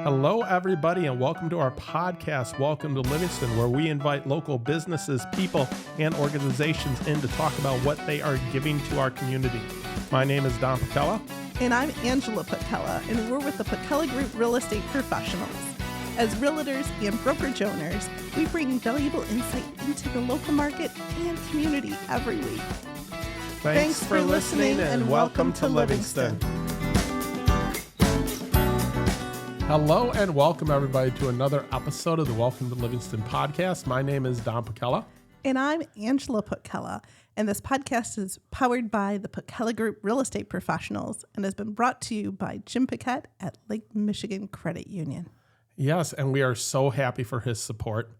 Hello, everybody, and welcome to our podcast, Welcome to Livingston, where we invite local businesses, people, and organizations in to talk about what they are giving to our community. My name is Don Putkela. And I'm Angela Putkela, and we're with the Putkela Group Real Estate Professionals. As realtors and brokerage owners, we bring valuable insight into the local market and community every week. Thanks for listening, and welcome to Livingston. Hello and welcome everybody to another episode of the Welcome to Livingston podcast. My name is Don Putkela. And I'm Angela Putkela. And this podcast is powered by the Putkela Group Real Estate Professionals and has been brought to you by Jim Paquette at Lake Michigan Credit Union. Yes, and we are so happy for his support.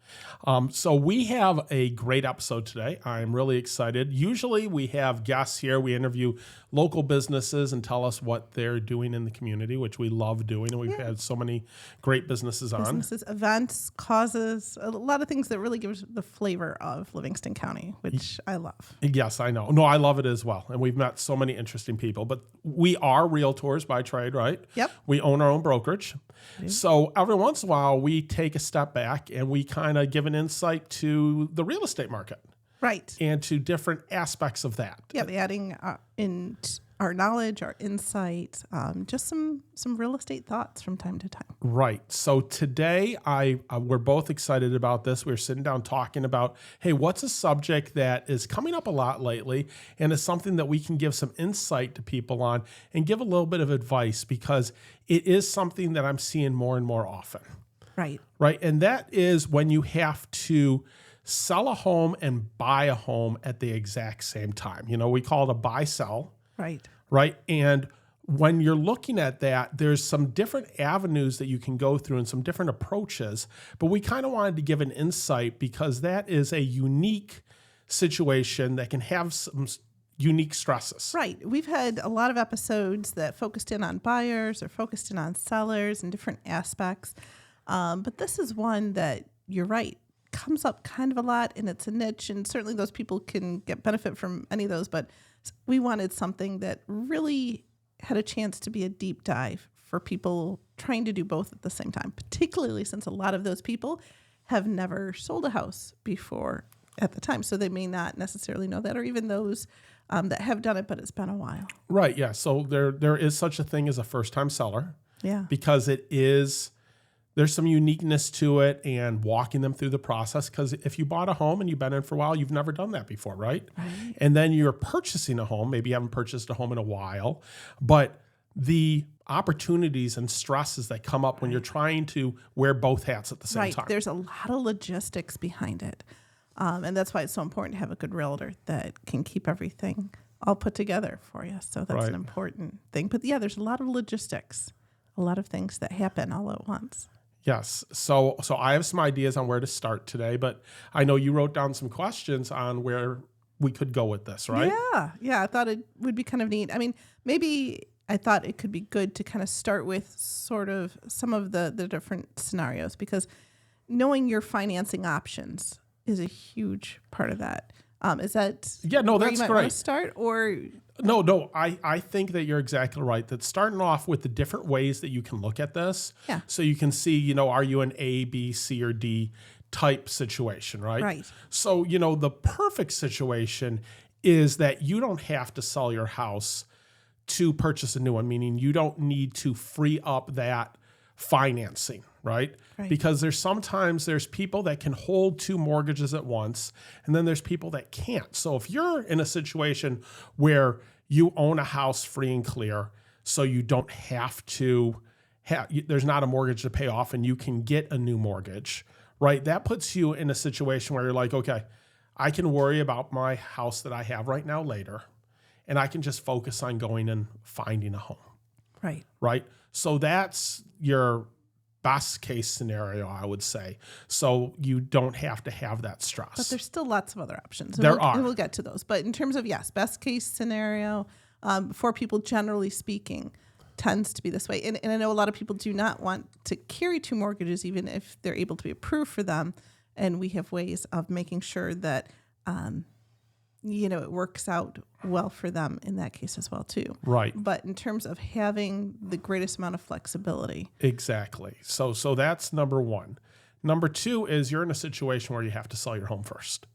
So we have a great episode today. I'm really excited. Usually we have guests here. We interview local businesses and tell us what they're doing in the community, which we love doing. And we've had so many great businesses on. Businesses, events, causes, a lot of things that really gives the flavor of Livingston County, which I love. Yes, I know. No, I love it as well. And we've met so many interesting people. But we are realtors by trade, right? Yep. We own our own brokerage. So every once in a while, we take a step back and we kind of give an insight to the real estate market. Right. And to different aspects of that. Yeah, adding in our knowledge, our insight, just some real estate thoughts from time to time. Right. So today, we're both excited about this. We're sitting down talking about, hey, what's a subject that is coming up a lot lately and is something that we can give some insight to people on and give a little bit of advice because it is something that I'm seeing more and more often. Right. Right. And that is when you have to sell a home and buy a home at the exact same time. You know, we call it a buy-sell. Right. Right. And when you're looking at that, there's some different avenues that you can go through and some different approaches. But we kind of wanted to give an insight because that is a unique situation that can have some unique stresses. Right. We've had a lot of episodes that focused in on buyers or focused in on sellers and different aspects. But this is one that, you're right, comes up kind of a lot, and it's a niche, and certainly those people can get benefit from any of those. But we wanted something that really had a chance to be a deep dive for people trying to do both at the same time, particularly since a lot of those people have never sold a house before at the time. So they may not necessarily know that, or even those that have done it, but it's been a while. Right. Yeah. So there is such a thing as a first-time seller. Yeah. Because there's some uniqueness to it and walking them through the process. Because if you bought a home and you've been in for a while, you've never done that before, right? Right. And then you're purchasing a home. Maybe you haven't purchased a home in a while. But the opportunities and stresses that come up when you're trying to wear both hats at the same time. There's a lot of logistics behind it. And that's why it's so important to have a good realtor that can keep everything all put together for you. So that's an important thing. But yeah, there's a lot of logistics, a lot of things that happen all at once. Yes. So I have some ideas on where to start today, but I know you wrote down some questions on where we could go with this, right? Yeah. I thought it would be kind of neat. I mean, maybe I thought it could be good to kind of start with sort of some of the different scenarios, because knowing your financing options is a huge part of that. Is that where that's you might great. Want to start, or No, I think that you're exactly right. That starting off with the different ways that you can look at this. Yeah. So you can see, are you an A, B, C, or D type situation, right? Right. So, the perfect situation is that you don't have to sell your house to purchase a new one, meaning you don't need to free up that financing, right? Because there's people that can hold two mortgages at once, and then there's people that can't. So if you're in a situation where you own a house free and clear, so you don't have to there's not a mortgage to pay off and you can get a new mortgage, right? That puts you in a situation where you're like, okay, I can worry about my house that I have right now later, and I can just focus on going and finding a home. Right. So that's your best case scenario, I would say. So you don't have to have that stress. But there's still lots of other options. There are. And we'll get to those. But in terms of, best case scenario, for people generally speaking, tends to be this way. And I know a lot of people do not want to carry two mortgages, even if they're able to be approved for them. And we have ways of making sure that it works out well for them in that case as well too. Right. But in terms of having the greatest amount of flexibility. Exactly. So that's number one. Number two is you're in a situation where you have to sell your home first,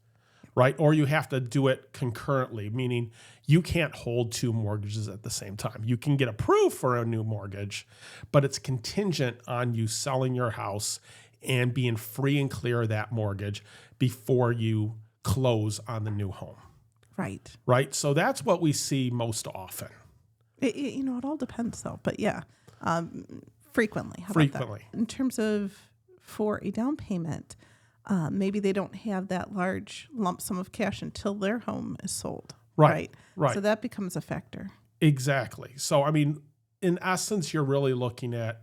right? Or you have to do it concurrently, meaning you can't hold two mortgages at the same time. You can get approved for a new mortgage, but it's contingent on you selling your house and being free and clear of that mortgage before you close on the new home. Right. Right. So that's what we see most often. It all depends though. But yeah, frequently. How Frequently. about that? In terms of for a down payment, maybe they don't have that large lump sum of cash until their home is sold. Right. So that becomes a factor. Exactly. So, I mean, in essence, you're really looking at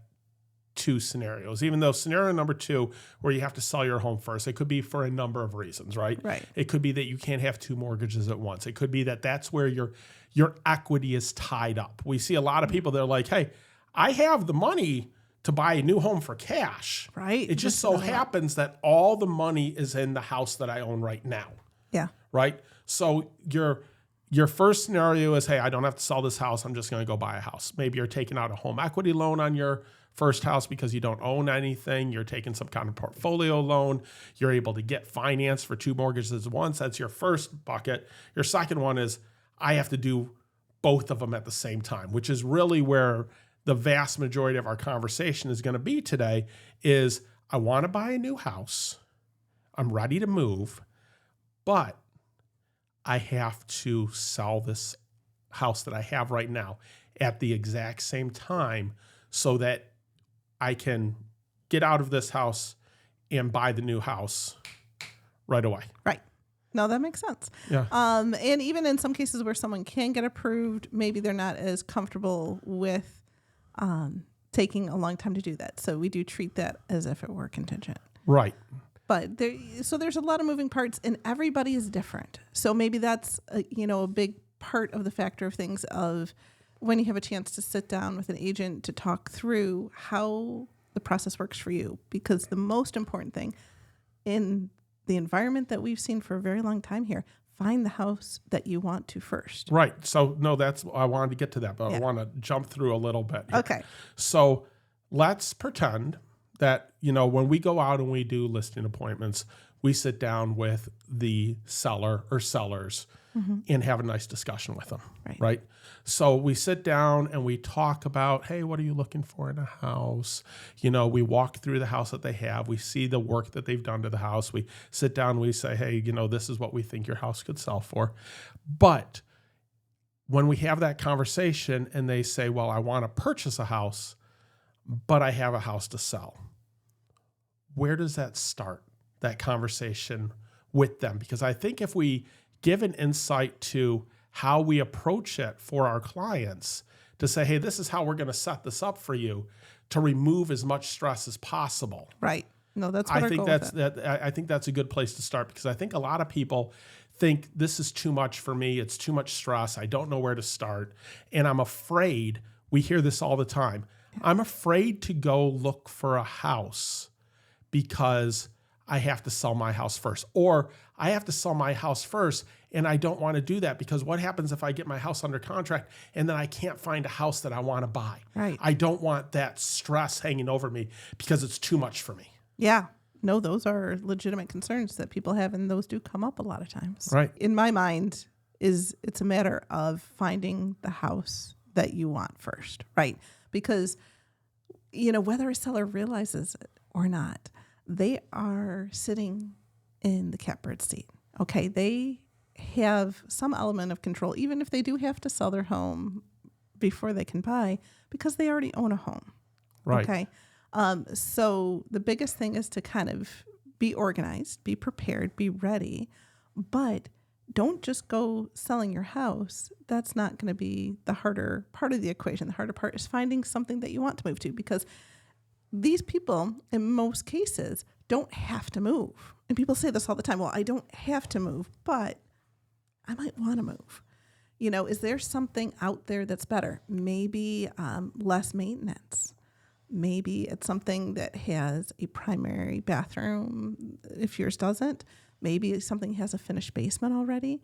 two scenarios, even though scenario number two, where you have to sell your home first, it could be for a number of reasons, right? Right. It could be that you can't have two mortgages at once. It could be that that's where your equity is tied up. We see a lot of people that are like, hey, I have the money to buy a new home for cash. Right. It just so happens that all the money is in the house that I own right now. Yeah. Right. So your first scenario is, hey, I don't have to sell this house. I'm just going to go buy a house. Maybe you're taking out a home equity loan on your first house because you don't own anything. You're taking some kind of portfolio loan. You're able to get finance for two mortgages at once. That's your first bucket. Your second one is, I have to do both of them at the same time, which is really where the vast majority of our conversation is going to be today is, I want to buy a new house. I'm ready to move, but I have to sell this house that I have right now at the exact same time so that I can get out of this house and buy the new house right away. Right. No, that makes sense. Yeah. And even in some cases where someone can get approved, maybe they're not as comfortable with taking a long time to do that. So we do treat that as if it were contingent. Right. But there's a lot of moving parts, and everybody is different. So maybe that's a big part of the factor of things of when you have a chance to sit down with an agent to talk through how the process works for you. Because the most important thing in the environment that we've seen for a very long time here, find the house that you want to first. Right. So no, I wanted to get to that, but Yeah. I want to jump through a little bit here. Okay. So let's pretend that, when we go out and we do listing appointments, we sit down with the seller or sellers and have a nice discussion with them. Right. So we sit down and we talk about, hey, what are you looking for in a house? We walk through the house that they have. We see the work that they've done to the house. We sit down and we say, hey, this is what we think your house could sell for. But when we have that conversation and they say, well, I want to purchase a house, but I have a house to sell. Where does that start, that conversation with them? Because I think if we give an insight to how we approach it for our clients to say, hey, this is how we're going to set this up for you to remove as much stress as possible. Right. No, that's what I our think goal that's is. that. I think that's a good place to start, because I think a lot of people think this is too much for me. It's too much stress. I don't know where to start. And I'm afraid, we hear this all the time. I'm afraid to go look for a house because I have to sell my house first, or I have to sell my house first. And I don't want to do that because what happens if I get my house under contract and then I can't find a house that I want to buy? Right. I don't want that stress hanging over me because it's too much for me. Yeah. No, those are legitimate concerns that people have, and those do come up a lot of times. Right. In my mind, it's a matter of finding the house that you want first, right? Because, whether a seller realizes it or not, they are sitting in the catbird seat. Okay, they have some element of control, even if they do have to sell their home before they can buy, because they already own a home. Right. Okay. So the biggest thing is to kind of be organized, be prepared, be ready, but don't just go selling your house. That's not going to be the harder part of the equation. The harder part is finding something that you want to move to, because these people, in most cases, don't have to move. And people say this all the time. Well, I don't have to move, but I might want to move. Is there something out there that's better? Maybe less maintenance. Maybe it's something that has a primary bathroom if yours doesn't. Maybe something has a finished basement already.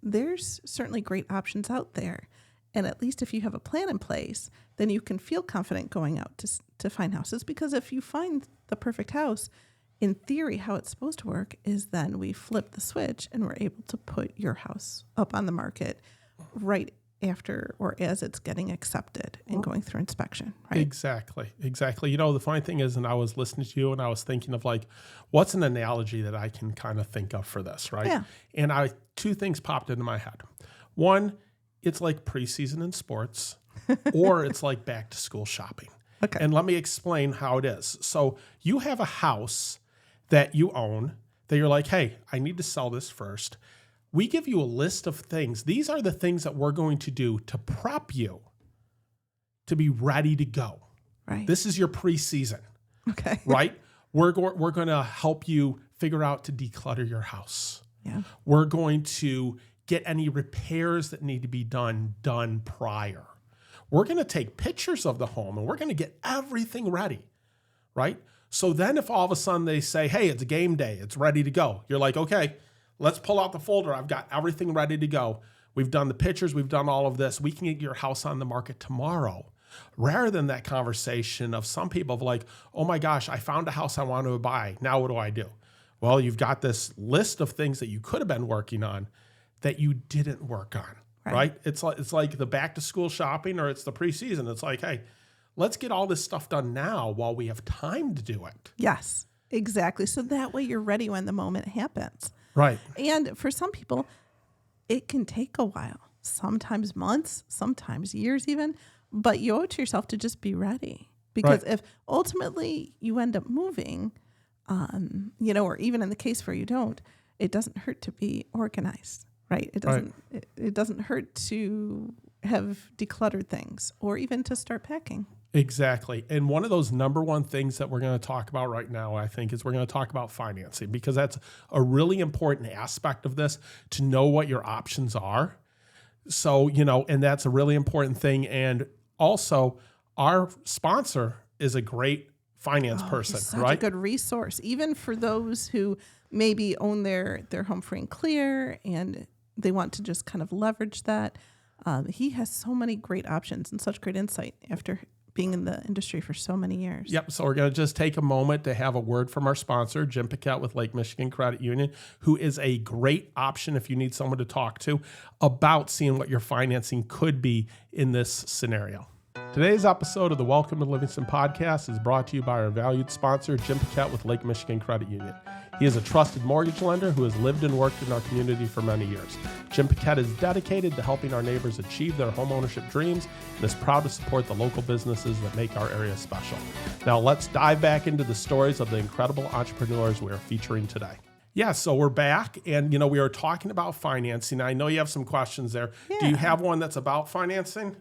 There's certainly great options out there. And at least if you have a plan in place, then you can feel confident going out to find houses. Because if you find the perfect house, in theory, how it's supposed to work is then we flip the switch and we're able to put your house up on the market right after or as it's getting accepted and going through inspection, right? Exactly. The funny thing is, and I was listening to you and I was thinking of like, what's an analogy that I can kind of think of for this, right? Yeah. And two things popped into my head. One, it's like preseason in sports, or it's like back to school shopping. Okay. And let me explain how it is. So you have a house that you own that you're like, hey, I need to sell this first. We give you a list of things. These are the things that we're going to do to prep you to be ready to go. Right. This is your preseason, Okay. right? We're going to help you figure out to declutter your house. Yeah. We're going to get any repairs that need to be done prior. We're going to take pictures of the home and we're going to get everything ready, right? So then if all of a sudden they say, hey, it's game day, it's ready to go. You're like, okay, let's pull out the folder. I've got everything ready to go. We've done the pictures. We've done all of this. We can get your house on the market tomorrow. Rather than that conversation of some people of like, oh my gosh, I found a house I want to buy. Now what do I do? Well, you've got this list of things that you could have been working on that you didn't work on, right? It's like the back to school shopping or it's the preseason. It's like, hey, let's get all this stuff done now while we have time to do it. Yes, exactly. So that way you're ready when the moment happens. Right. And for some people, it can take a while, sometimes months, sometimes years even, but you owe it to yourself to just be ready. Because if ultimately you end up moving, or even in the case where you don't, it doesn't hurt to be organized, right? It doesn't hurt to have decluttered things or even to start packing. Exactly. And one of those number one things that we're going to talk about right now, I think, is we're going to talk about financing, because that's a really important aspect of this, to know what your options are. So, and that's a really important thing. And also, our sponsor is a great finance person, He's such right? a good resource, even for those who maybe own their home free and clear and they want to just kind of leverage that. He has so many great options and such great insight after being in the industry for so many years. Yep. So we're going to just take a moment to have a word from our sponsor, Jim Putkela with Lake Michigan Credit Union, who is a great option if you need someone to talk to about seeing what your financing could be in this scenario. Today's episode of the Welcome to Livingston podcast is brought to you by our valued sponsor, Jim Putkela with Lake Michigan Credit Union. He is a trusted mortgage lender who has lived and worked in our community for many years. Jim Putkela is dedicated to helping our neighbors achieve their homeownership dreams and is proud to support the local businesses that make our area special. Now let's dive back into the stories of the incredible entrepreneurs we are featuring today. Yeah, so we're back, and we are talking about financing. I know you have some questions there. Yeah. Do you have one that's about financing?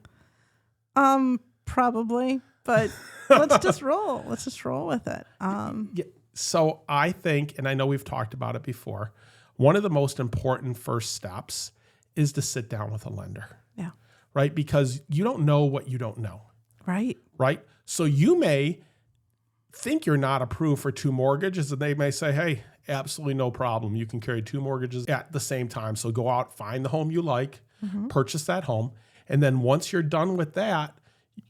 Probably, but let's just roll. Let's just roll with it. Yeah. So I think, and I know we've talked about it before, one of the most important first steps is to sit down with a lender. Yeah. Right? Because you don't know what you don't know. Right. Right? So you may think you're not approved for two mortgages, and they may say, hey, absolutely no problem. You can carry two mortgages at the same time. So go out, find the home you like, purchase that home. And then once you're done with that,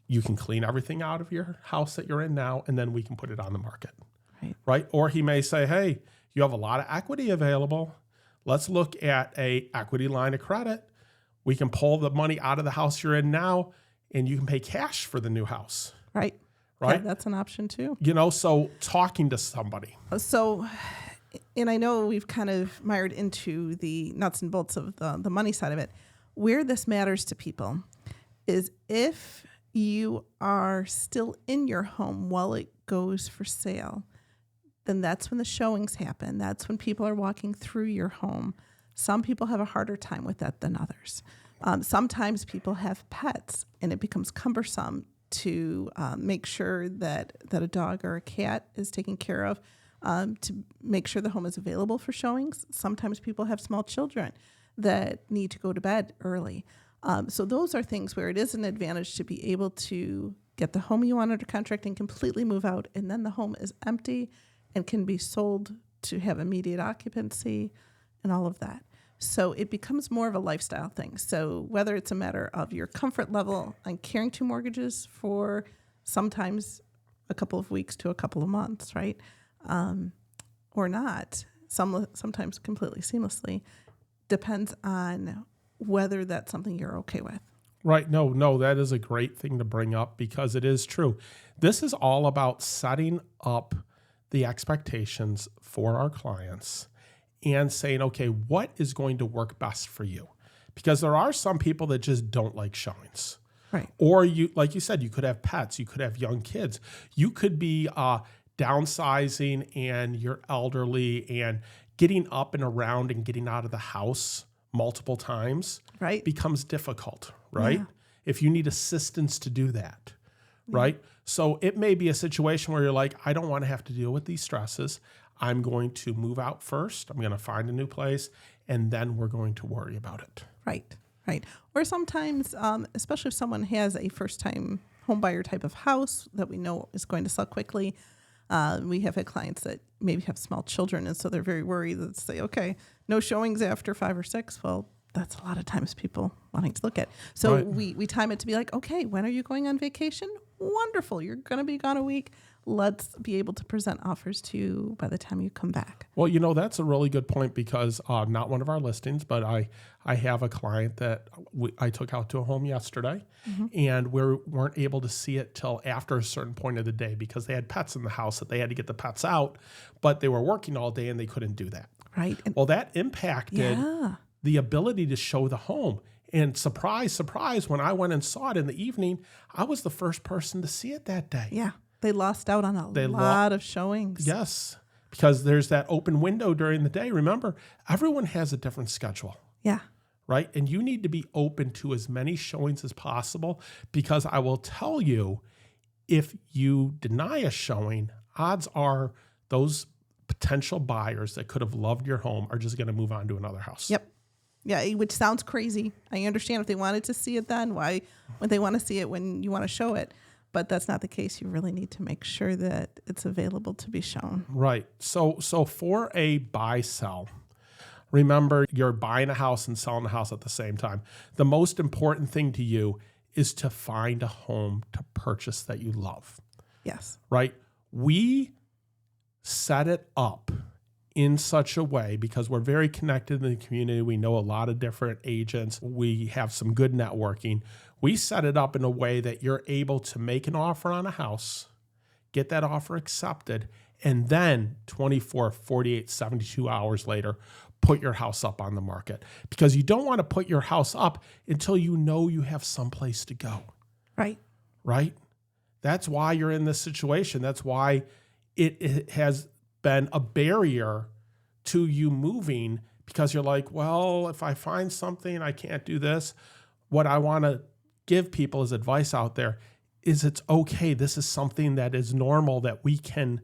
you can clean everything out of your house that you're in now, and then we can put it on the market. Right? Or he may say, hey, you have a lot of equity available. Let's look at a equity line of credit. We can pull the money out of the house you're in now, and you can pay cash for the new house. Right. Right. Yeah, that's an option too. So talking to somebody. So, and I know we've kind of mired into the nuts and bolts of the money side of it. Where this matters to people is if you are still in your home while it goes for sale, then that's when the showings happen. That's when people are walking through your home. Some people have a harder time with that than others. Sometimes people have pets, and it becomes cumbersome to make sure that a dog or a cat is taken care of, to make sure the home is available for showings. Sometimes people have small children that need to go to bed early. So those are things where it is an advantage to be able to get the home you want under contract and completely move out, and then the home is empty and can be sold to have immediate occupancy and all of that. So it becomes more of a lifestyle thing. So whether it's a matter of your comfort level on carrying two mortgages for sometimes a couple of weeks to a couple of months, right? Or not, sometimes completely seamlessly, depends on whether that's something you're okay with. Right. No, that is a great thing to bring up because it is true. This is all about setting up the expectations for our clients and saying, okay, what is going to work best for you? Because there are some people that just don't like showings. Right. Or you, like you said, you could have pets, you could have young kids. You could be downsizing and you're elderly and getting up and around and getting out of the house multiple times Right. becomes difficult, right? Yeah. If you need assistance to do that, right? So it may be a situation where you're like, I don't want to have to deal with these stresses. I'm going to move out first. I'm going to find a new place, and then we're going to worry about it. Right. Or sometimes, especially if someone has a first-time home buyer type of house that we know is going to sell quickly, we have had clients that maybe have small children, and so they're very worried that say, okay, no showings after 5 or 6. Well, that's a lot of times people wanting to look at. So Right. we time it to be like, okay, when are you going on vacation? Wonderful. You're going to be gone a week. Let's be able to present offers to you by the time you come back. Well, that's a really good point because not one of our listings, but I have a client that I took out to a home yesterday, and we weren't able to see it till after a certain point of the day because they had pets in the house that they had to get the pets out, but they were working all day and they couldn't do that. Right. And Well, that impacted the ability to show the home. And surprise, surprise, when I went and saw it in the evening, I was the first person to see it that day. yeah, they lost out on a lot of showings. Yes, because there's that open window during the day. Remember, everyone has a different schedule, Yeah. right? And you need to be open to as many showings as possible because I will tell you, if you deny a showing, odds are those potential buyers that could have loved your home are just going to move on to another house. Yep. Yeah, which sounds crazy. I understand if they wanted to see it then, why would they want to see it when you want to show it? But that's not the case. You really need to make sure that it's available to be shown. Right. So for a buy-sell, remember you're buying a house and selling a house at the same time. The most important thing to you is to find a home to purchase that you love, Yes. right? We set it up in such a way because we're very connected in the community. We know a lot of different agents. We have some good networking. We set it up in a way that you're able to make an offer on a house, get that offer accepted, and then 24, 48, 72 hours later, put your house up on the market. Because you don't want to put your house up until you know you have someplace to go, Right. right? That's why you're in this situation. That's why it has been a barrier to you moving because you're like, well, if I find something, I can't do this. What I want to give people as advice out there is it's okay. This is something that is normal that we can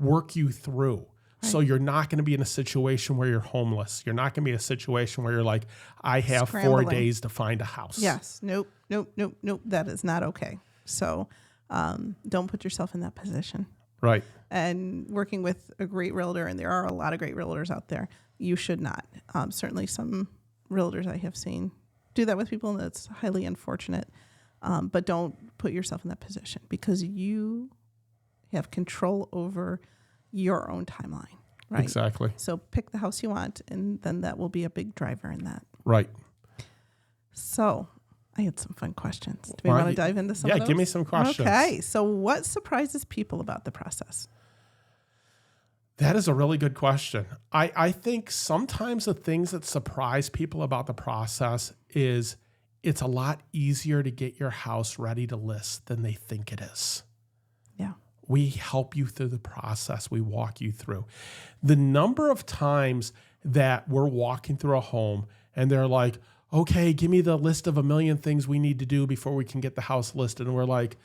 work you through. Right. So you're not going to be in a situation where you're homeless. You're not going to be in a situation where you're like, I have Scrambling. 4 days to find a house. Yes. Nope. That is not okay. So don't put yourself in that position. Right. And working with a great realtor, and there are a lot of great realtors out there, you should not. Certainly some realtors I have seen do that with people, and that's highly unfortunate. But don't put yourself in that position because you have control over your own timeline, right? Exactly. So pick the house you want, and then that will be a big driver in that. Right. So I had some fun questions. Do we want to dive into some of those? Yeah, give me some questions. Okay. So what surprises people about the process? That is a really good question. I think sometimes the things that surprise people about the process is it's a lot easier to get your house ready to list than they think it is. Yeah. We help you through the process. We walk you through. The number of times that we're walking through a home and they're like, okay, give me the list of 1 million things we need to do before we can get the house listed. And we're like,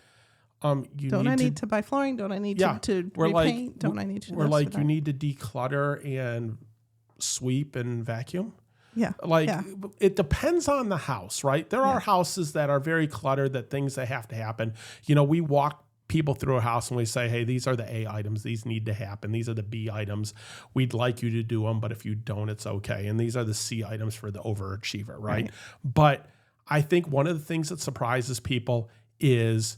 don't I need to buy flooring? Don't I need to repaint? Don't I need to? We're like, you need to declutter and sweep and vacuum. Yeah. It depends on the house, right? There are houses that are very cluttered, that things that have to happen. We walk people through a house and we say, hey, these are the A items. These need to happen. These are the B items. We'd like you to do them, but if you don't, it's okay. And these are the C items for the overachiever, right? But I think one of the things that surprises people is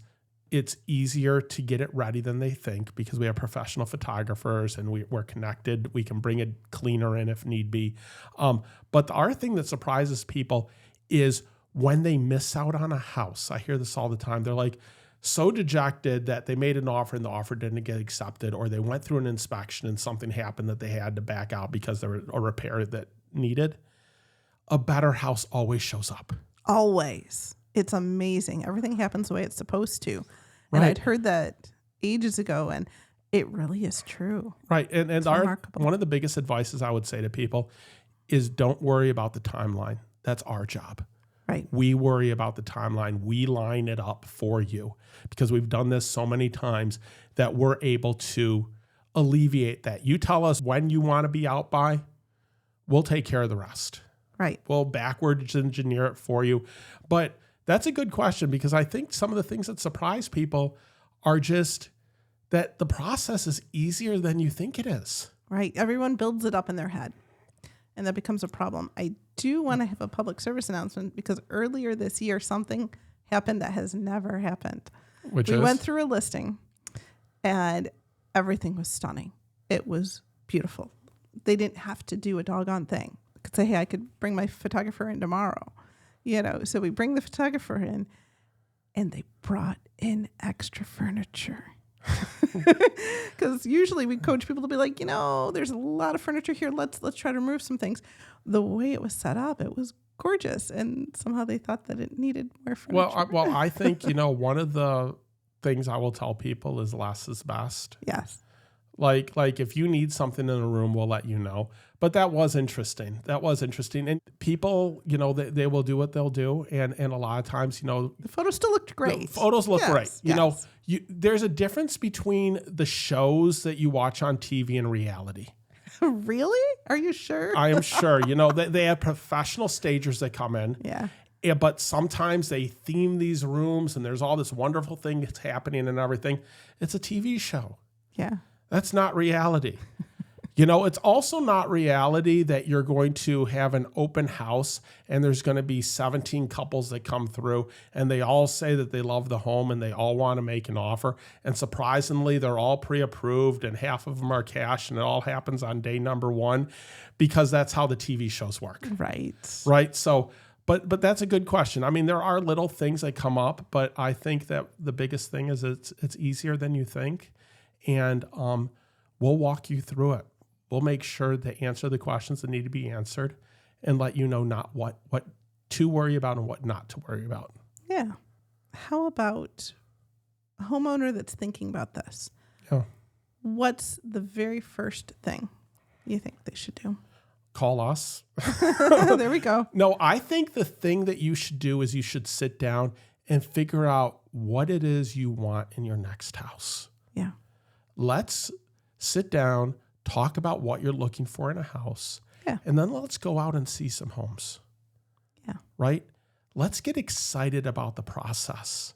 it's easier to get it ready than they think because we have professional photographers and we're connected. We can bring a cleaner in if need be. But the other thing that surprises people is when they miss out on a house. I hear this all the time. They're like so dejected that they made an offer and the offer didn't get accepted, or they went through an inspection and something happened that they had to back out because there was a repair that needed. A better house always shows up. Always. It's amazing. Everything happens the way it's supposed to. And I'd heard that ages ago, and it really is true. Right. And one of the biggest advices I would say to people is don't worry about the timeline. That's our job. Right. We worry about the timeline. We line it up for you because we've done this so many times that we're able to alleviate that. You tell us when you want to be out by, we'll take care of the rest. Right. We'll backwards engineer it for you. But that's a good question because I think some of the things that surprise people are just that the process is easier than you think it is. Right. Everyone builds it up in their head, and that becomes a problem. I do want to have a public service announcement because earlier this year, something happened that has never happened. We went through a listing, and everything was stunning. It was beautiful. They didn't have to do a doggone thing. I could say, hey, I could bring my photographer in tomorrow. So we bring the photographer in, and they brought in extra furniture. Because usually we coach people to be like, there's a lot of furniture here. Let's try to remove some things. The way it was set up, it was gorgeous, and somehow they thought that it needed more furniture. Well, I think one of the things I will tell people is less is best. Yes. Like if you need something in a room, we'll let you know. But that was interesting. And people, they will do what they'll do. And a lot of times, the photos still looked great. The photos look great. Yes. There's a difference between the shows that you watch on TV and reality. Really? Are you sure? I am sure. They have professional stagers that come in. Yeah. But sometimes they theme these rooms and there's all this wonderful thing that's happening and everything. It's a TV show. Yeah. That's not reality. It's also not reality that you're going to have an open house and there's going to be 17 couples that come through and they all say that they love the home and they all want to make an offer. And surprisingly, they're all pre-approved and half of them are cash and it all happens on day number one because that's how the TV shows work. Right. Right. So, but that's a good question. I mean, there are little things that come up, but I think that the biggest thing is it's easier than you think. And we'll walk you through it. We'll make sure to answer the questions that need to be answered and let you know not what to worry about and what not to worry about. Yeah. How about a homeowner that's thinking about this? Yeah. What's the very first thing you think they should do? Call us. There we go. No, I think the thing that you should do is you should sit down and figure out what it is you want in your next house. Yeah. Let's sit down, talk about what you're looking for in a house, yeah, and then let's go out and see some homes. Yeah. Right? Let's get excited about the process.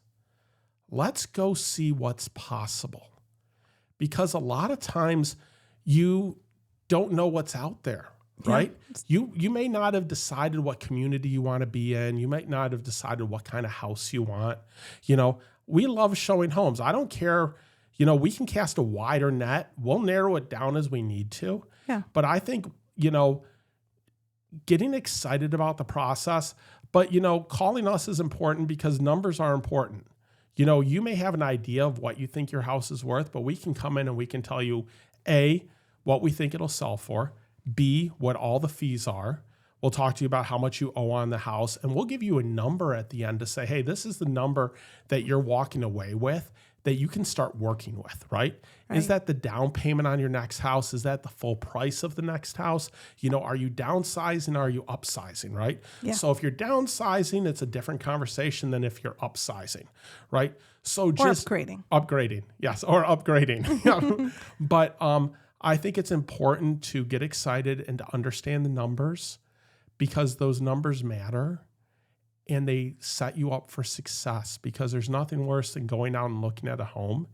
Let's go see what's possible. Because a lot of times you don't know what's out there, right? Yeah. You may not have decided what community you want to be in. You might not have decided what kind of house you want. We love showing homes. I don't care. We can cast a wider net. We'll narrow it down as we need to. Yeah. But I think, getting excited about the process, but, calling us is important because numbers are important. You may have an idea of what you think your house is worth, but we can come in and we can tell you, A, what we think it'll sell for, B, what all the fees are. We'll talk to you about how much you owe on the house, and we'll give you a number at the end to say, hey, this is the number that you're walking away with that you can start working with, right? Is that the down payment on your next house? Is that the full price of the next house? Are you downsizing or are you upsizing, right? Yeah. So if you're downsizing, it's a different conversation than if you're upsizing, right? So just upgrading. Upgrading, yes, or upgrading. But I think it's important to get excited and to understand the numbers because those numbers matter. and they set you up for success, because there's nothing worse than going out and looking at a home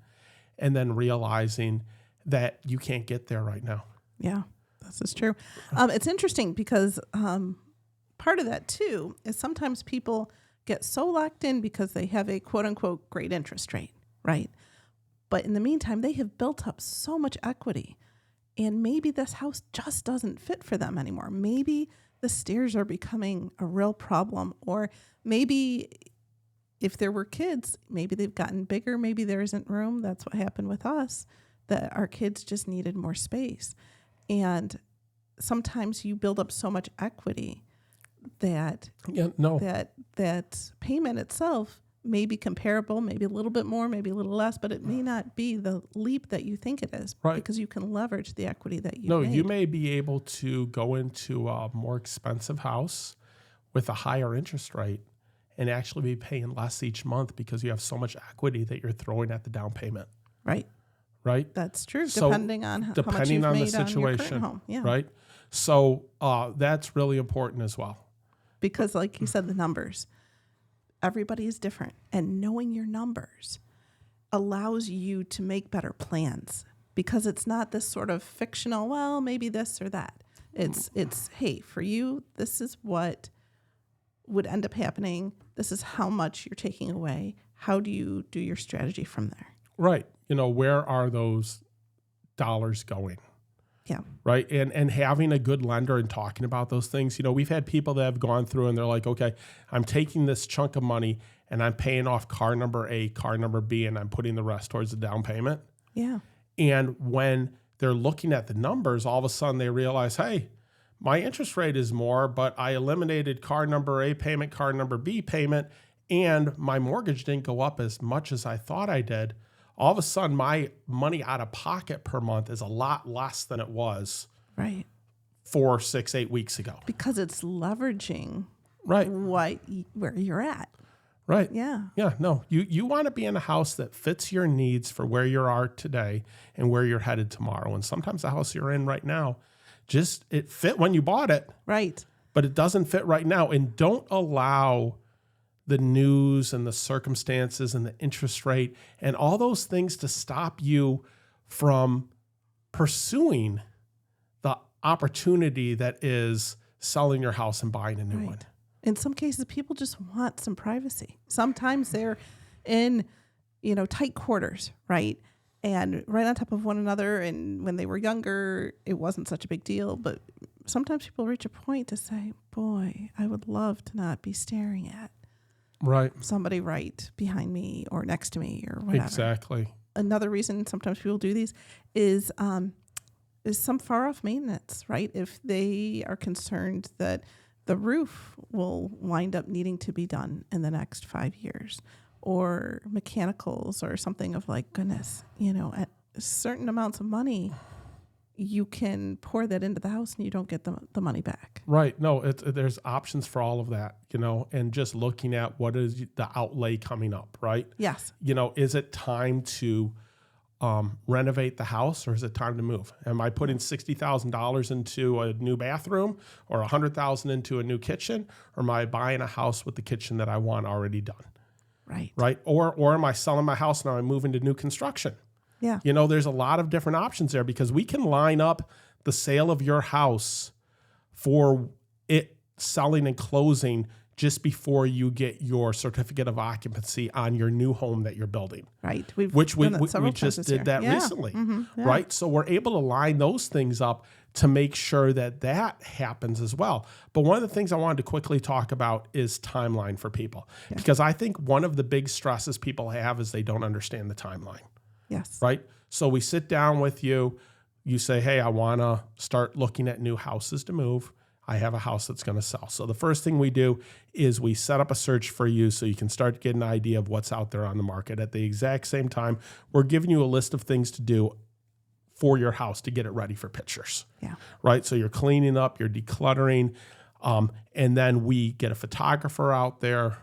and then realizing that you can't get there right now. Yeah, this is true. It's interesting because part of that too is sometimes people get so locked in because they have a quote unquote great interest rate, right? But in the meantime, they have built up so much equity, and maybe this house just doesn't fit for them anymore. Maybe the stairs are becoming a real problem, or maybe if there were kids, maybe they've gotten bigger, maybe there isn't room. That's what happened with us, that our kids just needed more space. And sometimes you build up so much equity that that payment itself may be comparable, maybe a little bit more, maybe a little less, but it may not be the leap that you think it is, right? Because you can leverage the equity that you you may be able to go into a more expensive house with a higher interest rate and actually be paying less each month because you have so much equity that you're throwing at the down payment. Right. That's true. So depending on how much you've made on your current home. Yeah. Right. So that's really important as well. Because like you said, the numbers, everybody is different. And knowing your numbers allows you to make better plans, because it's not this sort of fictional, well, maybe this or that. It's hey, for you, this is what would end up happening. This is how much you're taking away. How do you do your strategy from there? Right. Where are those dollars going? Yeah. Right. And having a good lender and talking about those things. We've had people that have gone through and they're like, okay, I'm taking this chunk of money and I'm paying off car number A, car number B, and I'm putting the rest towards the down payment. Yeah. And when they're looking at the numbers, all of a sudden they realize, hey, my interest rate is more, but I eliminated car number A payment, car number B payment, and my mortgage didn't go up as much as I thought I did. All of a sudden, my money out of pocket per month is a lot less than it was 4, 6, 8 weeks ago. Because it's leveraging where you're at. Right. Yeah. Yeah. No, you want to be in a house that fits your needs for where you are today and where you're headed tomorrow. And sometimes the house you're in right now, it fit when you bought it. Right. But it doesn't fit right now. And don't allow the news and the circumstances and the interest rate and all those things to stop you from pursuing the opportunity that is selling your house and buying a new one. In some cases, people just want some privacy. Sometimes they're in, tight quarters, right? And right on top of one another. And when they were younger, it wasn't such a big deal. But sometimes people reach a point to say, boy, I would love to not be staring at somebody right behind me or next to me or whatever. Exactly. Another reason sometimes people do these is some far off maintenance, right? If they are concerned that the roof will wind up needing to be done in the next 5 years, or mechanicals or something of like, goodness, at certain amounts of money, you can pour that into the house and you don't get the money back. Right. No, there's options for all of that, and just looking at what is the outlay coming up, right? Yes. Is it time to renovate the house, or is it time to move? Am I putting $60,000 into a new bathroom or $100,000 into a new kitchen, or am I buying a house with the kitchen that I want already done? Right. Right. Or am I selling my house and I'm moving to new construction? Yeah. There's a lot of different options there, because we can line up the sale of your house for it selling and closing just before you get your certificate of occupancy on your new home that you're building. Right. We just did that recently. Mm-hmm. Yeah. Right. So we're able to line those things up to make sure that happens as well. But one of the things I wanted to quickly talk about is timeline for people, because I think one of the big stresses people have is they don't understand the timeline. Yes. Right. So we sit down with you. You say, hey, I want to start looking at new houses to move. I have a house that's going to sell. So the first thing we do is we set up a search for you so you can start to get an idea of what's out there on the market. At the exact same time, we're giving you a list of things to do for your house to get it ready for pictures. Yeah. Right. So you're cleaning up, you're decluttering, and then we get a photographer out there.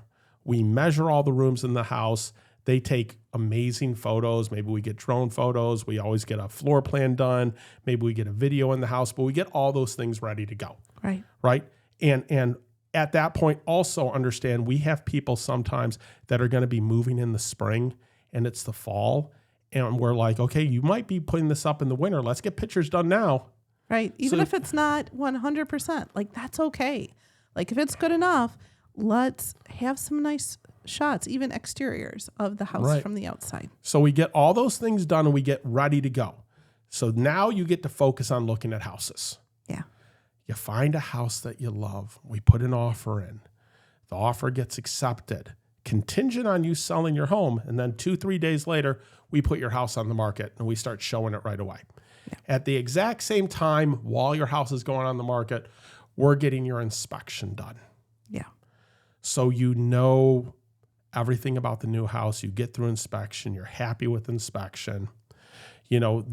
We measure all the rooms in the house. They take amazing photos. Maybe we get drone photos. We always get a floor plan done. Maybe we get a video in the house, but we get all those things ready to go. Right. Right. And at that point, also understand we have people sometimes that are going to be moving in the spring and it's the fall. And we're like, okay, you might be putting this up in the winter. Let's get pictures done now. Right. Even if it's not 100%, like that's okay. Like if it's good enough, let's have some nice shots, even exteriors of the house from the outside. So we get all those things done and we get ready to go. So now you get to focus on looking at houses. Yeah. You find a house that you love. We put an offer in. The offer gets accepted, contingent on you selling your home. And then 2-3 days later, we put your house on the market and we start showing it right away. Yeah. At the exact same time, while your house is going on the market, we're getting your inspection done. Yeah. So you know everything about the new house. You get through inspection. You're happy with inspection. You know,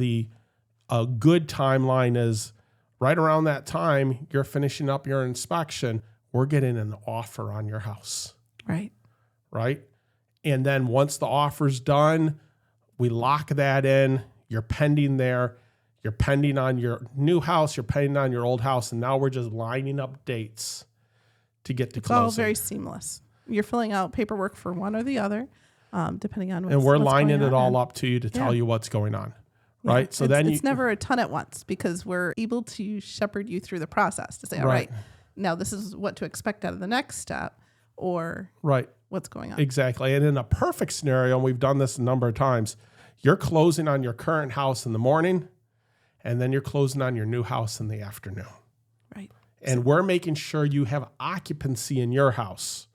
a good timeline is right around that time, you're finishing up your inspection. We're getting an offer on your house. Right. Right. And then once the offer's done, we lock that in. You're pending there. You're pending on your new house. You're pending on your old house. And now we're just lining up dates to get to closing. It's all very seamless. You're filling out paperwork for one or the other, depending on what's and we're lining going it on. all up to you to tell you what's going on. Yeah. Right. So it's never a ton at once because we're able to shepherd you through the process to say, all right, now this is what to expect out of the next step or what's going on. Exactly. And in a perfect scenario, and we've done this a number of times, you're closing on your current house in the morning and then you're closing on your new house in the afternoon. Right. And we're making sure you have occupancy in your house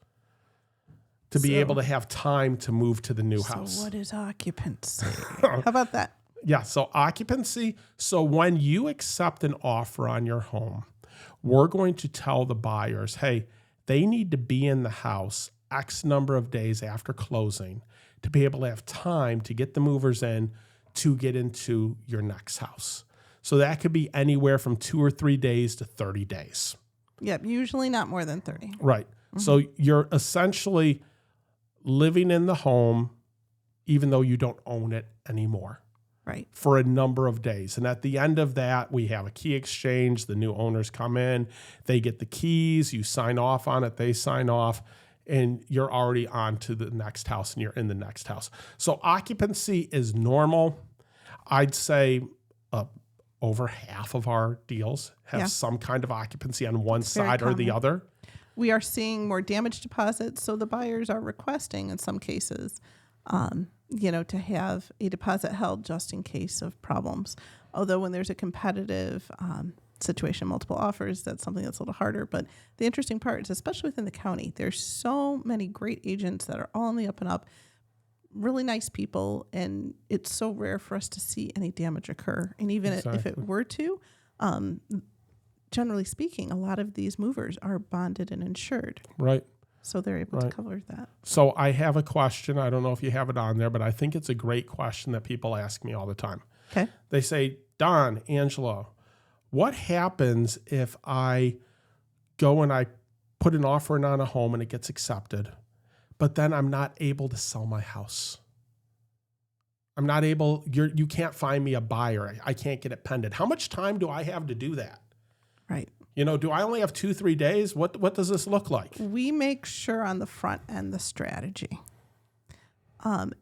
to be able to have time to move to the new house. So what is occupancy? How about that? Yeah, so occupancy. So when you accept an offer on your home, we're going to tell the buyers, hey, they need to be in the house X number of days after closing to be able to have time to get the movers in to get into your next house. So that could be anywhere from 2 or 3 days to 30 days. Yep, usually not more than 30. Right. Mm-hmm. So you're essentially living in the home even though you don't own it anymore. Right. For a number of days. And at the end of that, we have a key exchange. The new owners come in, they get the keys, you sign off on it, they sign off, and you're already on to the next house and you're in the next house. So occupancy is normal. I'd say over half of our deals have some kind of occupancy on one side or the other. We are seeing more damage deposits, so the buyers are requesting in some cases to have a deposit held just in case of problems. Although when there's a competitive situation, multiple offers, that's something that's a little harder. But the interesting part is, especially within the county, there's so many great agents that are all on the up and up, really nice people, and it's so rare for us to see any damage occur. And even if it were to, generally speaking, a lot of these movers are bonded and insured. Right. So they're able to cover that. So I have a question. I don't know if you have it on there, but I think it's a great question that people ask me all the time. Okay. They say, Don, Angela, what happens if I go and I put an offer in on a home and it gets accepted, but then I'm not able to sell my house? I'm not able, you can't find me a buyer. I can't get it pended. How much time do I have to do that? Right. Do I only have 2-3 days? What does this look like? We make sure on the front end the strategy.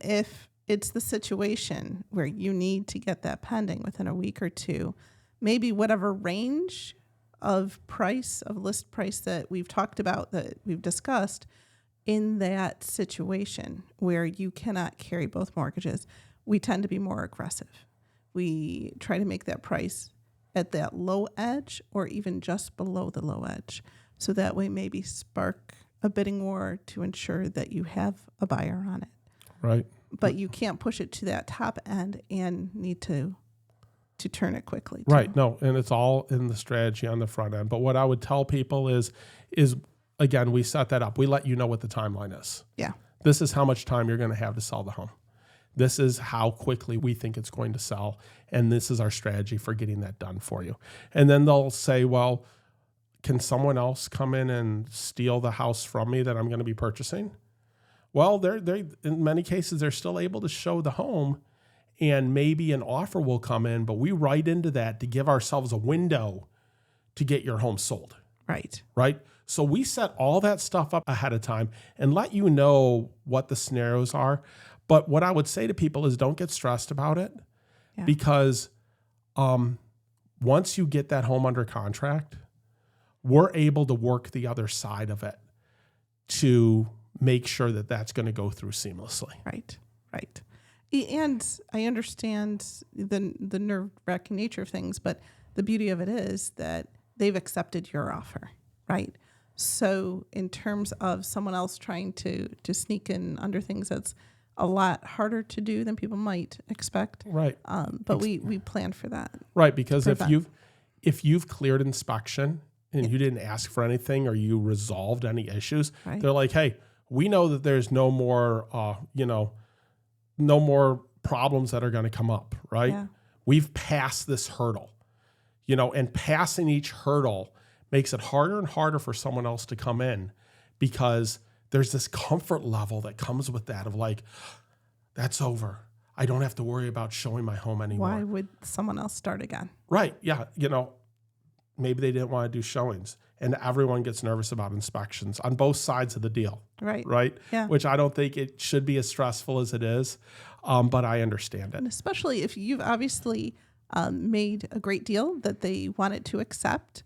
If it's the situation where you need to get that pending within a week or two, maybe whatever range of list price that we've talked about, that we've discussed, in that situation where you cannot carry both mortgages, we tend to be more aggressive. We try to make that price at that low edge or even just below the low edge. So that way maybe spark a bidding war to ensure that you have a buyer on it. Right. But you can't push it to that top end and need to turn it quickly. Right. No, and it's all in the strategy on the front end. But what I would tell people is again, we set that up. We let you know what the timeline is. Yeah. This is how much time you're going to have to sell the home. This is how quickly we think it's going to sell, and this is our strategy for getting that done for you. And then they'll say, well, can someone else come in and steal the house from me that I'm going to be purchasing? Well, they're in many cases, they're still able to show the home, and maybe an offer will come in, but we write into that to give ourselves a window to get your home sold. Right. Right? So we set all that stuff up ahead of time and let you know what the scenarios are. But what I would say to people is don't get stressed about it because once you get that home under contract, we're able to work the other side of it to make sure that that's going to go through seamlessly. Right. And I understand the nerve-wracking nature of things, but the beauty of it is that they've accepted your offer, right? So in terms of someone else trying to sneak in under things, that's a lot harder to do than people might expect. Right. But we plan for that. Right, because if you've cleared inspection and you didn't ask for anything or you resolved any issues, they're like, hey, we know that there's no more no more problems that are going to come up, right? Yeah. We've passed this hurdle, and passing each hurdle makes it harder and harder for someone else to come in because there's this comfort level that comes with that of like, that's over. I don't have to worry about showing my home anymore. Why would someone else start again? Right. Yeah. Maybe they didn't want to do showings, and everyone gets nervous about inspections on both sides of the deal. Right. Yeah. Which I don't think it should be as stressful as it is, but I understand it. And especially if you've obviously made a great deal that they wanted to accept,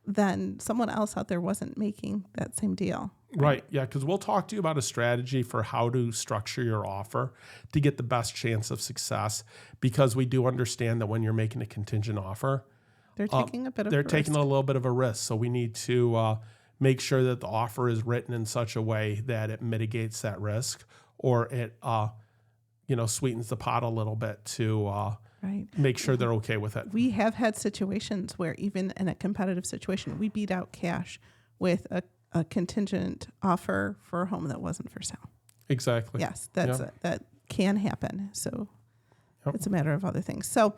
then someone else out there wasn't making that same deal. Right. Yeah. Because we'll talk to you about a strategy for how to structure your offer to get the best chance of success, because we do understand that when you're making a contingent offer, they're taking a bit of they're a taking risk. a little bit of a risk. So we need to make sure that the offer is written in such a way that it mitigates that risk, or it sweetens the pot a little bit to make sure they're okay with it. We have had situations where even in a competitive situation, we beat out cash with a contingent offer for a home that wasn't for sale. Exactly. Yes, that can happen. So it's a matter of other things. So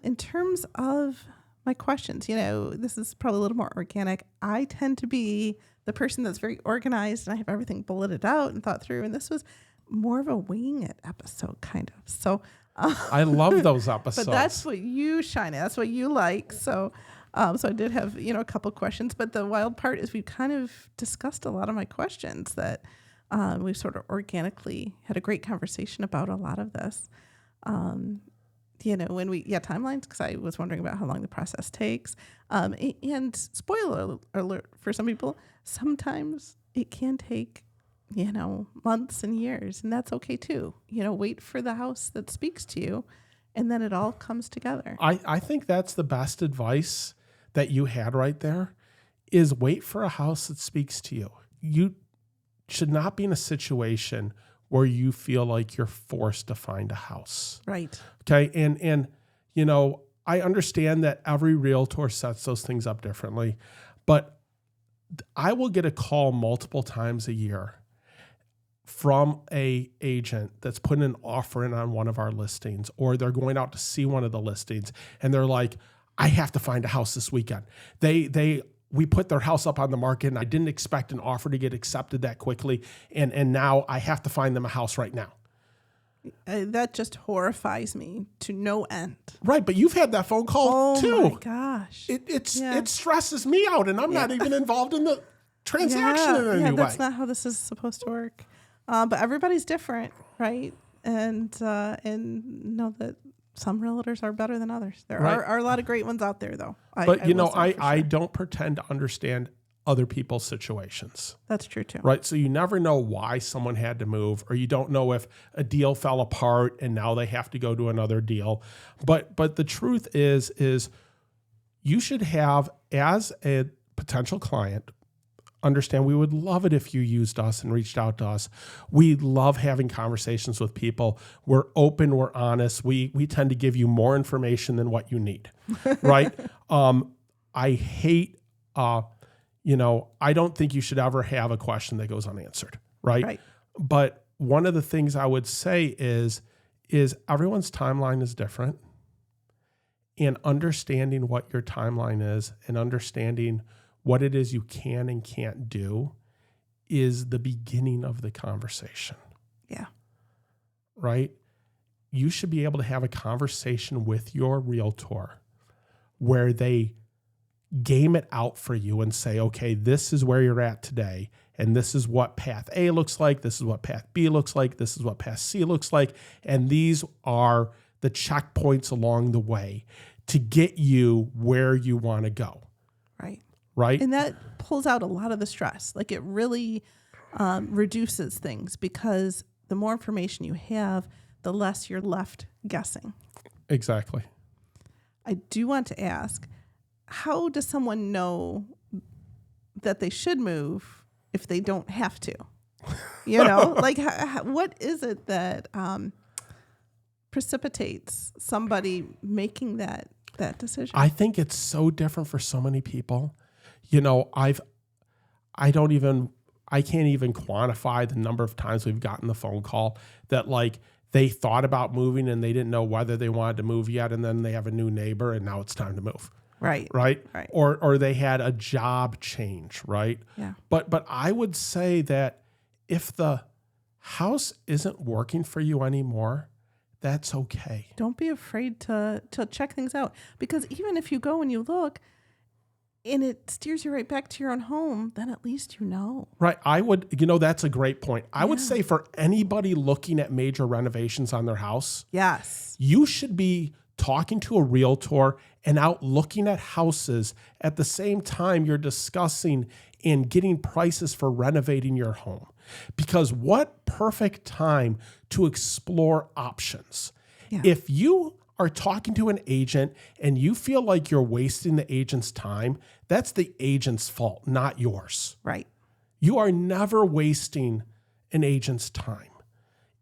in terms of my questions, this is probably a little more organic. I tend to be the person that's very organized and I have everything bulleted out and thought through. And this was more of a wing it episode, kind of. So I love those episodes. But that's what you shine at. That's what you like. So I did have, a couple questions. But the wild part is we've kind of discussed a lot of my questions that we've sort of organically had a great conversation about a lot of this. When timelines, because I was wondering about how long the process takes. And spoiler alert for some people, sometimes it can take, months and years, and that's okay too. Wait for the house that speaks to you, and then it all comes together. I think that's the best advice that you had right there, is wait for a house that speaks to you. You should not be in a situation where you feel like you're forced to find a house. Right. Okay. And I understand that every realtor sets those things up differently, but I will get a call multiple times a year from a agent that's putting an offer in on one of our listings, or they're going out to see one of the listings and they're like, I have to find a house this weekend. We put their house up on the market and I didn't expect an offer to get accepted that quickly. And now I have to find them a house right now. That just horrifies me to no end. Right. But you've had that phone call too. Oh my gosh. It stresses me out, and I'm not even involved in the transaction in any way. That's not how this is supposed to work. But everybody's different, right? And know that some realtors are better than others. There are a lot of great ones out there, though. I don't pretend to understand other people's situations. That's true, too. Right? So you never know why someone had to move, or you don't know if a deal fell apart and now they have to go to another deal. But the truth is you should have, as a potential client, understand we would love it if you used us and reached out to us. We love having conversations with people. We're open, we're honest. We tend to give you more information than what you need, right? I hate, I don't think you should ever have a question that goes unanswered, right? But one of the things I would say is everyone's timeline is different, and understanding what your timeline is and understanding what it is you can and can't do is the beginning of the conversation. Yeah. Right? You should be able to have a conversation with your realtor where they game it out for you and say, okay, this is where you're at today. And this is what path A looks like. This is what path B looks like. This is what path C looks like. And these are the checkpoints along the way to get you where you want to go. Right. Right. And that pulls out a lot of the stress. Like it really reduces things because the more information you have, the less you're left guessing. Exactly. I do want to ask, how does someone know that they should move if they don't have to? You know, like what is it that precipitates somebody making that decision? I think it's so different for so many people. You know, I can't even quantify the number of times we've gotten the phone call that like they thought about moving and they didn't know whether they wanted to move yet. And then they have a new neighbor and now it's time to move. Right. Right. Right. Or they had a job change. Right. Yeah. But I would say that if the house isn't working for you anymore, that's okay. Don't be afraid to check things out, because even if you go and you look and it steers you right back to your own home, then at least you know. Right. That's a great point. I would say for anybody looking at major renovations on their house, yes, you should be talking to a realtor and out looking at houses at the same time you're discussing and getting prices for renovating your home. Because what perfect time to explore options. Yeah. If you are talking to an agent and you feel like you're wasting the agent's time, that's the agent's fault, not yours. Right. You are never wasting an agent's time.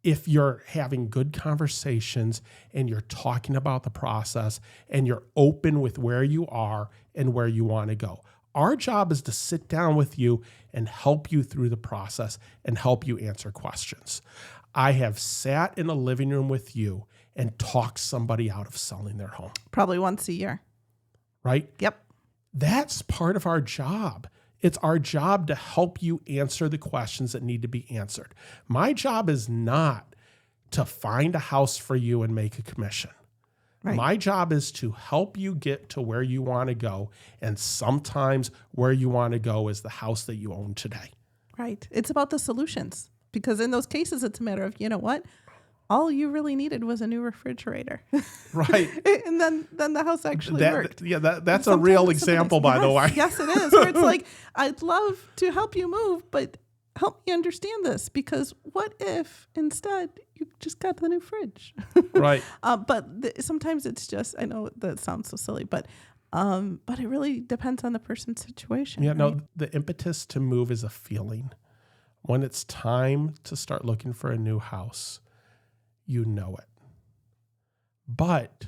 If you're having good conversations and you're talking about the process and you're open with where you are and where you want to go. Our job is to sit down with you and help you through the process and help you answer questions. I have sat in a living room with you and talked somebody out of selling their home. Probably once a year. Right? Yep. That's part of our job. It's our job to help you answer the questions that need to be answered. My job is not to find a house for you and make a commission. Right. My job is to help you get to where you want to go. And sometimes where you want to go is the house that you own today. Right. It's about the solutions, because in those cases, it's a matter of, you know what? All you really needed was a new refrigerator. Right. And then the house actually worked. Yeah, that's a real example, by the way. Yes, it is. Where it's like, I'd love to help you move, but help me understand this, because what if instead you just got the new fridge? Right. Sometimes it's just, I know that sounds so silly, but it really depends on the person's situation. Yeah, right? no, the impetus to move is a feeling. When it's time to start looking for a new house, you know it. But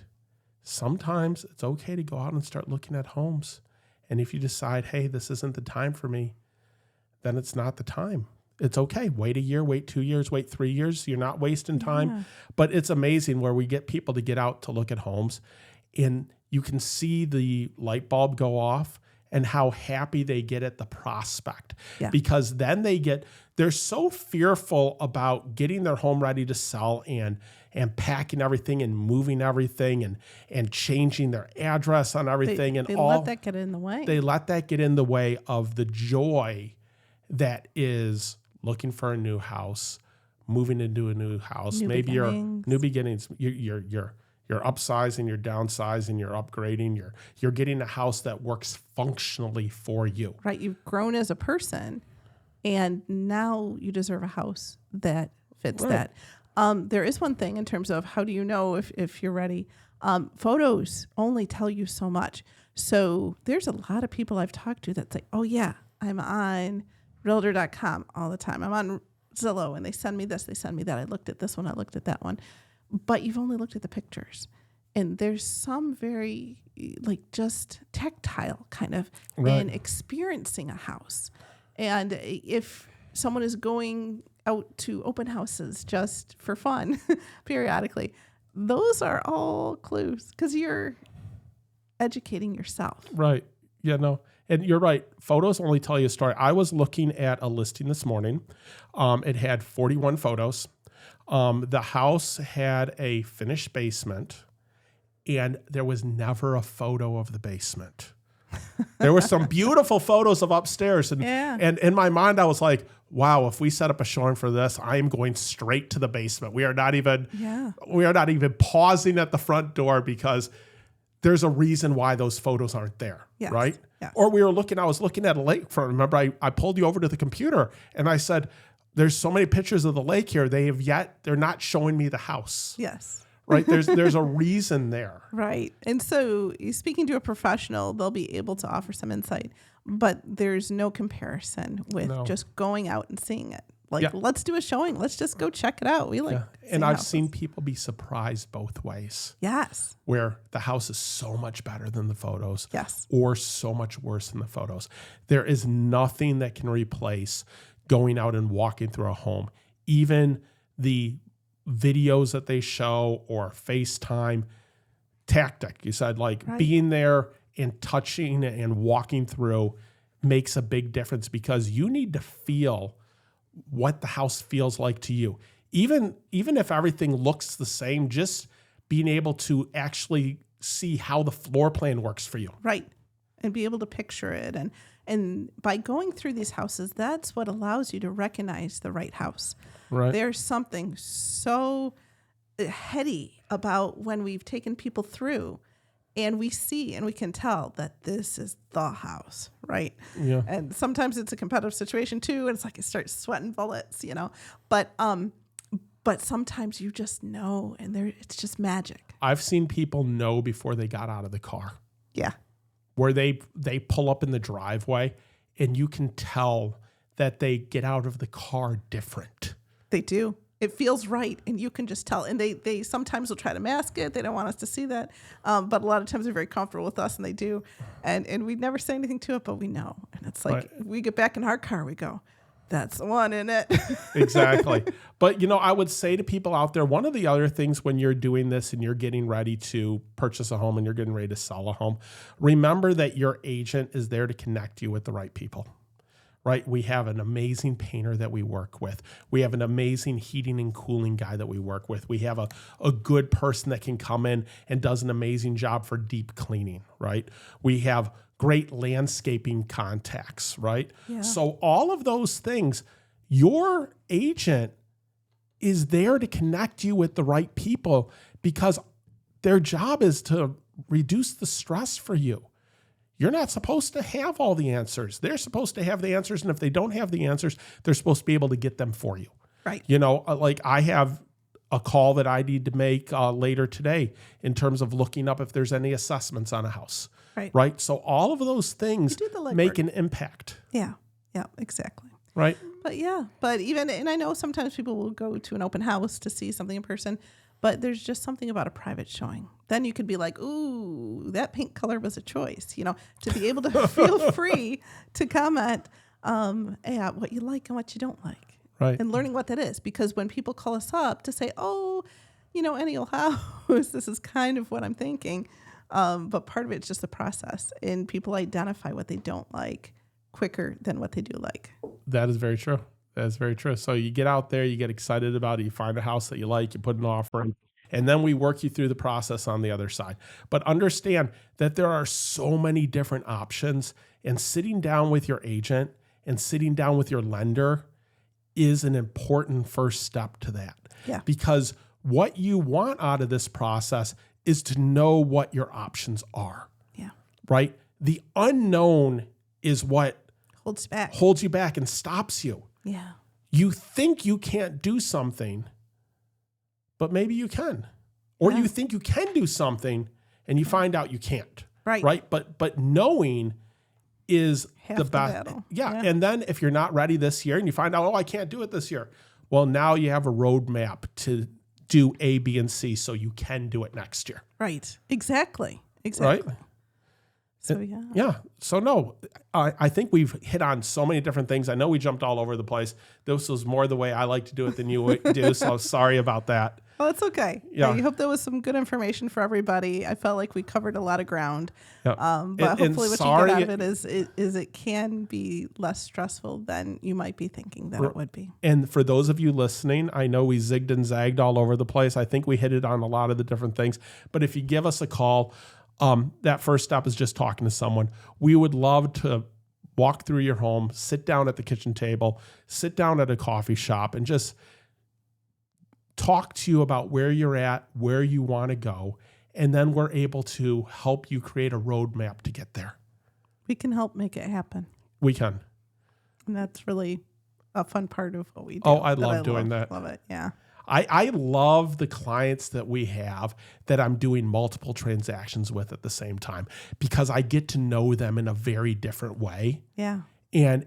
sometimes it's okay to go out and start looking at homes. And if you decide, hey, this isn't the time for me, then it's not the time. It's okay. Wait a year, wait 2 years, wait 3 years. You're not wasting time. Yeah. But it's amazing where we get people to get out to look at homes and you can see the light bulb go off and how happy they get at the prospect. Yeah. Because then they're so fearful about getting their home ready to sell and packing everything and moving everything and changing their address on everything. They let that get in the way. They let that get in the way of the joy that is looking for a new house, moving into a new house. Maybe you're new beginnings. You're upsizing, you're downsizing, you're upgrading, you're getting a house that works functionally for you. Right. You've grown as a person and now you deserve a house that fits that. There is one thing in terms of how do you know if you're ready? Photos only tell you so much. So there's a lot of people I've talked to that say, oh yeah, I'm on Realtor.com all the time. I'm on Zillow and they send me this, they send me that. I looked at this one, I looked at that one. But you've only looked at the pictures. And there's some very just tactile kind of in experiencing a house. And if someone is going out to open houses just for fun periodically, those are all clues because you're educating yourself. Right. Yeah, no. And you're right. Photos only tell you a story. I was looking at a listing this morning. It had 41 photos. The house had a finished basement, and there was never a photo of the basement. There were some beautiful photos of upstairs. And, and in my mind, I was like, wow, if we set up a showing for this, I am going straight to the basement. We are not even pausing at the front door because there's a reason why those photos aren't there, right? Yes. Or I was looking at a lakefront. Remember, I pulled you over to the computer and I said, there's so many pictures of the lake here. They're not showing me the house. Yes. Right. There's a reason there. Right. And so speaking to a professional, they'll be able to offer some insight, but there's no comparison with just going out and seeing it. Like, let's do a showing. Let's just go check it out. We like, and I've seen people be surprised both ways. Yes. Where the house is so much better than the photos. Yes. Or so much worse than the photos. There is nothing that can replace going out and walking through a home. Even the videos that they show or FaceTime tactic. You said being there and touching and walking through makes a big difference because you need to feel what the house feels like to you. Even if everything looks the same, just being able to actually see how the floor plan works for you. Right. And be able to picture it. And by going through these houses, that's what allows you to recognize the right house. Right. There's something so heady about when we've taken people through and we see and we can tell that this is the house, right? Yeah. And sometimes it's a competitive situation too, and it's like it starts sweating bullets, But sometimes you just know, and it's just magic. I've seen people know before they got out of the car. Yeah. Where they pull up in the driveway and you can tell that they get out of the car different. They do. It feels right, and you can just tell. And they sometimes will try to mask it. They don't want us to see that. But a lot of times they're very comfortable with us, and they do. And we never say anything to it, but we know. And it's like we get back in our car, we go, that's the one, isn't it? Exactly. But, I would say to people out there, one of the other things when you're doing this and you're getting ready to purchase a home and you're getting ready to sell a home, remember that your agent is there to connect you with the right people. Right? We have an amazing painter that we work with. We have an amazing heating and cooling guy that we work with. We have a good person that can come in and does an amazing job for deep cleaning, right? We have great landscaping contacts, right? Yeah. So all of those things, your agent is there to connect you with the right people because their job is to reduce the stress for you. You're not supposed to have all the answers. They're supposed to have the answers. And if they don't have the answers, they're supposed to be able to get them for you. Right. Like I have a call that I need to make later today in terms of looking up if there's any assessments on a house. Right. So all of those things make an impact. Yeah. Yeah, exactly. Right. But even, and I know sometimes people will go to an open house to see something in person, but there's just something about a private showing. Then you could be like, ooh, that pink color was a choice, to be able to feel free to comment what you like and what you don't like. Right. And learning what that is. Because when people call us up to say, oh, any old house, this is kind of what I'm thinking. But part of it's just the process. And people identify what they don't like quicker than what they do like. That is very true. That's very true. So you get out there, you get excited about it, you find a house that you like, you put an offer in, and then we work you through the process on the other side. But understand that there are so many different options, and sitting down with your agent and sitting down with your lender is an important first step to that. Yeah. Because what you want out of this process is to know what your options are. Yeah. Right? The unknown is what holds you back and stops you. Yeah. You think you can't do something, but maybe you can. Or you think you can do something and you find out you can't. Right? But knowing is half the best. Battle. Yeah. And then if you're not ready this year and you find out, I can't do it this year. Well, now you have a roadmap to do A, B, and C so you can do it next year. Right. Exactly. Right? So, Yeah. So, no, I think we've hit on so many different things. I know we jumped all over the place. This was more the way I like to do it than you do. So sorry about that. Well, it's okay. Yeah. I hope that was some good information for everybody. I felt like we covered a lot of ground. Yeah. But hopefully what you get out of it is it can be less stressful than you might be thinking that it would be. And for those of you listening, I know we zigged and zagged all over the place. I think we hit it on a lot of the different things. But if you give us a call, that first step is just talking to someone. We would love to walk through your home, sit down at the kitchen table, sit down at a coffee shop, and just talk to you about where you're at, where you want to go. And then we're able to help you create a roadmap to get there. We can help make it happen. We can. And that's really a fun part of what we do. Oh, I love doing that. Love it, yeah. I love the clients that we have that I'm doing multiple transactions with at the same time, because I get to know them in a very different way. Yeah. And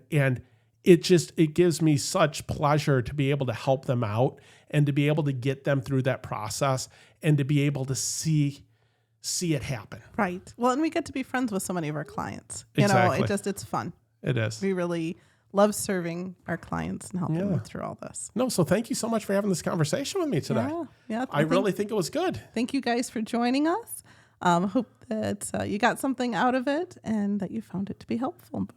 it gives me such pleasure to be able to help them out and to be able to get them through that process and to be able to see it happen. Right. Well, and we get to be friends with so many of our clients. Exactly. It's fun. It is. We really love serving our clients and helping them through all this. No, so thank you so much for having this conversation with me today. Yeah. I really think it was good. Thank you guys for joining us. Hope that you got something out of it and that you found it to be helpful.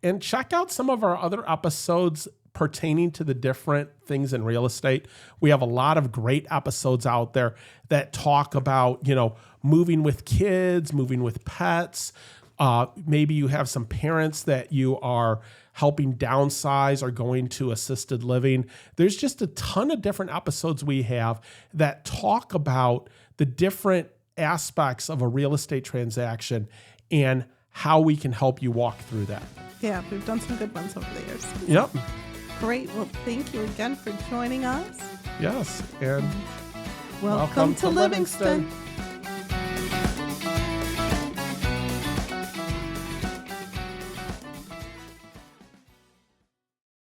And check out some of our other episodes pertaining to the different things in real estate. We have a lot of great episodes out there that talk about, moving with kids, moving with pets. Maybe you have some parents that you are helping downsize or going to assisted living. There's just a ton of different episodes we have that talk about the different aspects of a real estate transaction and how we can help you walk through that. Yeah, we've done some good ones over the years. Yep. Great. Well, thank you again for joining us. Yes. And welcome to Livingston.